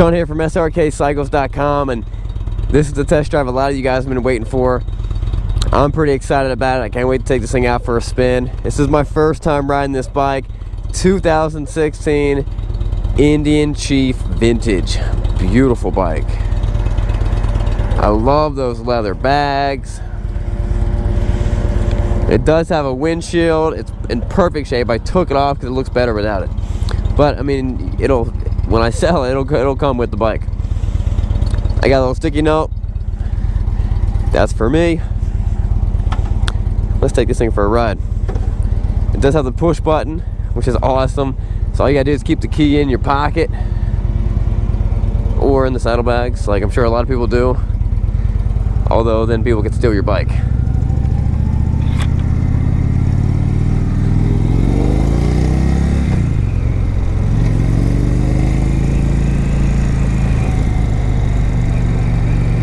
Sean here from Srkcycles.com, and this is the test drive a lot of you guys have been waiting for. I'm pretty excited about it. I can't wait to take this thing out for a spin. This is my first time riding this bike. 2016 Indian Chief Vintage. Beautiful bike. I love those leather bags. It does have a windshield. It's in perfect shape. I took it off because it looks better without it. But I mean, when I sell it, it'll come with the bike. I got a little sticky note. That's for me. Let's take this thing for a ride. It does have the push button, which is awesome. So all you gotta do is keep the key in your pocket or in the saddlebags, like I'm sure a lot of people do. Although then people can steal your bike.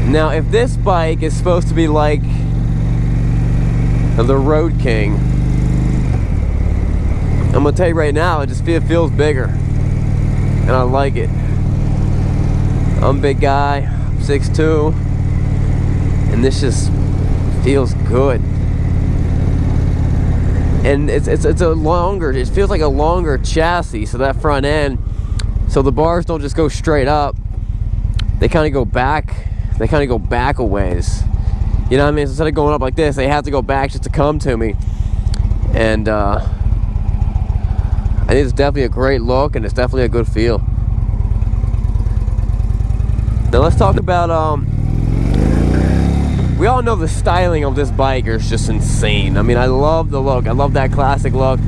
Now, if this bike is supposed to be like the Road King, I'm gonna tell you right now, it feels bigger, and I like it. I'm a big guy, 6'2", and this just feels good. And it's a longer, it feels like a longer chassis, so that front end, so the bars don't just go straight up, they kind of go back. They kind of go back a ways. You know what I mean? So instead of going up like this, they have to go back just to come to me. And I think it's definitely a great look, and it's definitely a good feel. Now let's talk about, we all know the styling of this bike is just insane. I mean, I love the look. I love that classic look.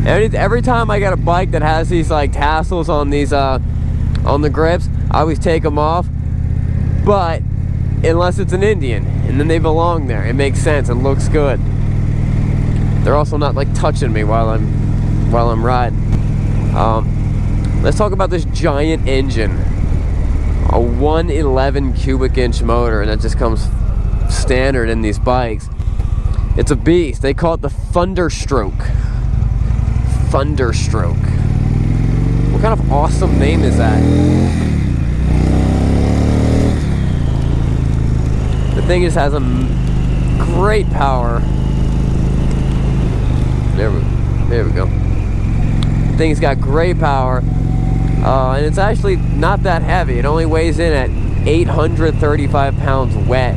Every time I get a bike that has these like tassels on these, on the grips, I always take them off. But unless it's an Indian, and then they belong there, it makes sense and looks good. They're also not like touching me while I'm riding. Let's talk about this giant engine, a 111 cubic inch motor, and that just comes standard in these bikes. It's a beast. They call it the Thunderstroke. Thunderstroke. What kind of awesome name is that? The thing just has a great power. There we go. The thing's got great power, and it's actually not that heavy. It only weighs in at 835 pounds wet,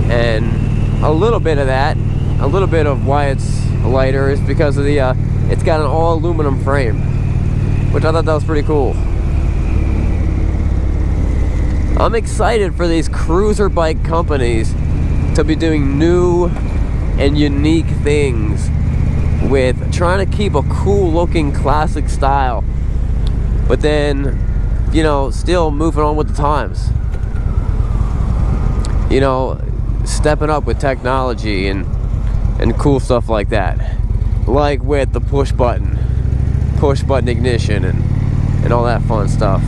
and a little bit of that, a little bit of why it's lighter is because of the it's got an all aluminum frame, which I thought that was pretty cool. I'm excited for these cruiser bike companies to be doing new and unique things with trying to keep a cool looking classic style, but then, you know, still moving on with the times. You know, stepping up with technology and cool stuff like that. Like with the push button ignition and all that fun stuff.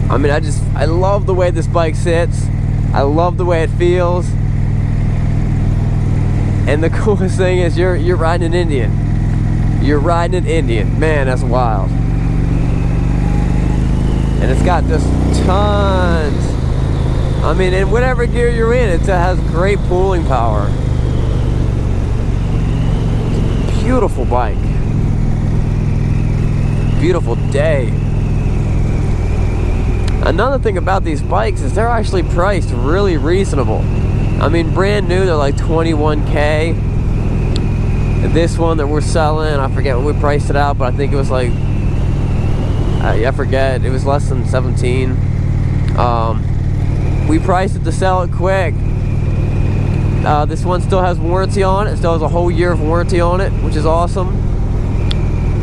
I mean, I love the way this bike sits. I love the way it feels. And the coolest thing is you're riding an Indian. You're riding an Indian. Man, that's wild. And it's got just tons. I mean, in whatever gear you're in, it has great pulling power. Beautiful bike. Beautiful day. Another thing about these bikes is they're actually priced really reasonable. I mean, brand new, they're like $21K. And this one that we're selling, I forget what we priced it out, but I think it was like, I forget, it was less than 17. We priced it to sell it quick. This one still has warranty on it. It still has a whole year of warranty on it, which is awesome.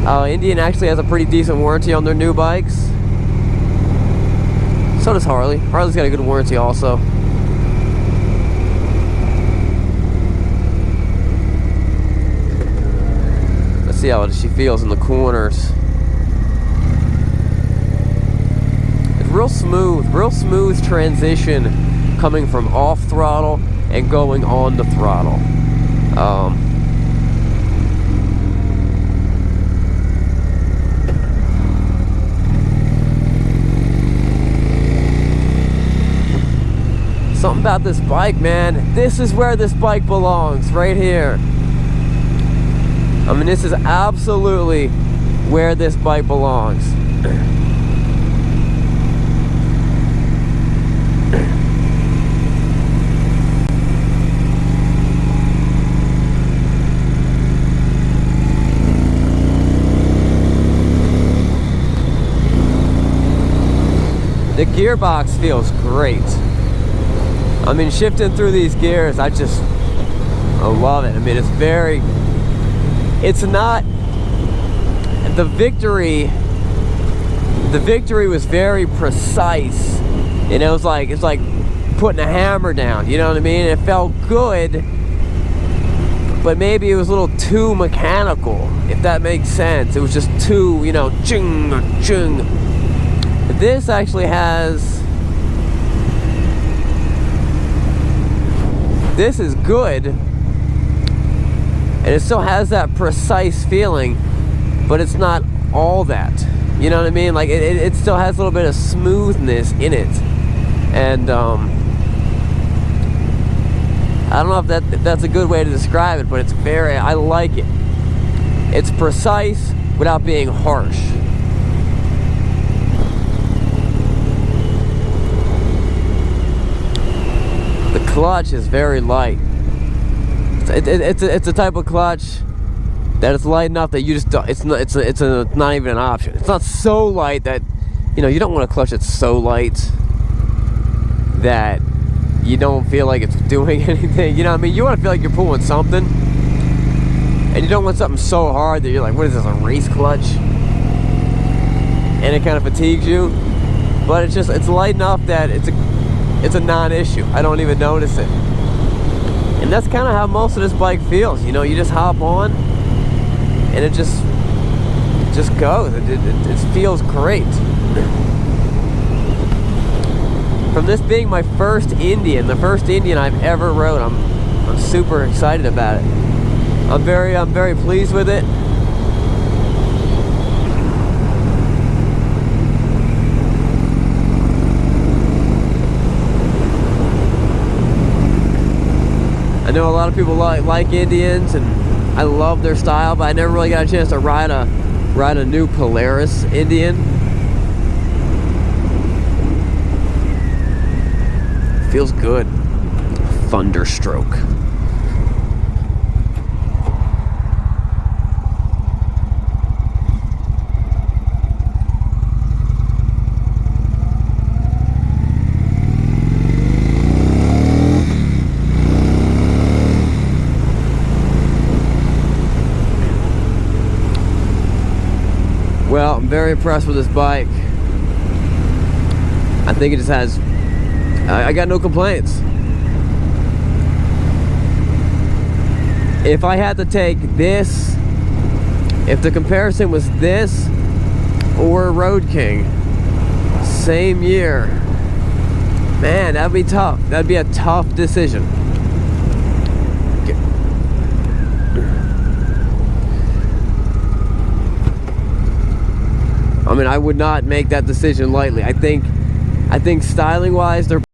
Indian actually has a pretty decent warranty on their new bikes. So does Harley. Harley's got a good warranty also. Let's see how she feels in the corners. It's real smooth transition coming from off throttle and going on the throttle. Something about this bike, man. This is where this bike belongs, right here. I mean, this is absolutely where this bike belongs. The gearbox feels great. I mean, shifting through these gears, I love it. I mean, it's not, the victory was very precise. And it's like putting a hammer down, you know what I mean? It felt good, but maybe it was a little too mechanical, if that makes sense. It was just too, you know, ching, ching. This actually has, this is good, and it still has that precise feeling, but it's not all that, you know what I mean? Like it still has a little bit of smoothness in it, and I don't know if that's a good way to describe it, but it's very, I like it. It's precise without being harsh. The clutch is very light. It's a type of clutch that it's light enough that you just don't, it's not even an option. It's not so light that, you know, you don't want a clutch that's so light that you don't feel like it's doing anything. You know what I mean? You want to feel like you're pulling something, and you don't want something so hard that you're like, what is this, a race clutch? And it kind of fatigues you. But it's light enough that it's a non-issue. I don't even notice it. And that's kind of how most of this bike feels. You know, you just hop on and it just goes. It feels great. From this being my first Indian, the first Indian I've ever rode, I'm super excited about it. I'm very pleased with it. I know a lot of people like Indians, and I love their style, but I never really got a chance to ride a new Polaris Indian. Feels good. Thunderstroke. Well, I'm very impressed with this bike. I think it just has, I got no complaints. If I had to take this, if the comparison was this or Road King, same year, man, that'd be tough. That'd be a tough decision. I mean, I would not make that decision lightly. I think styling wise, they're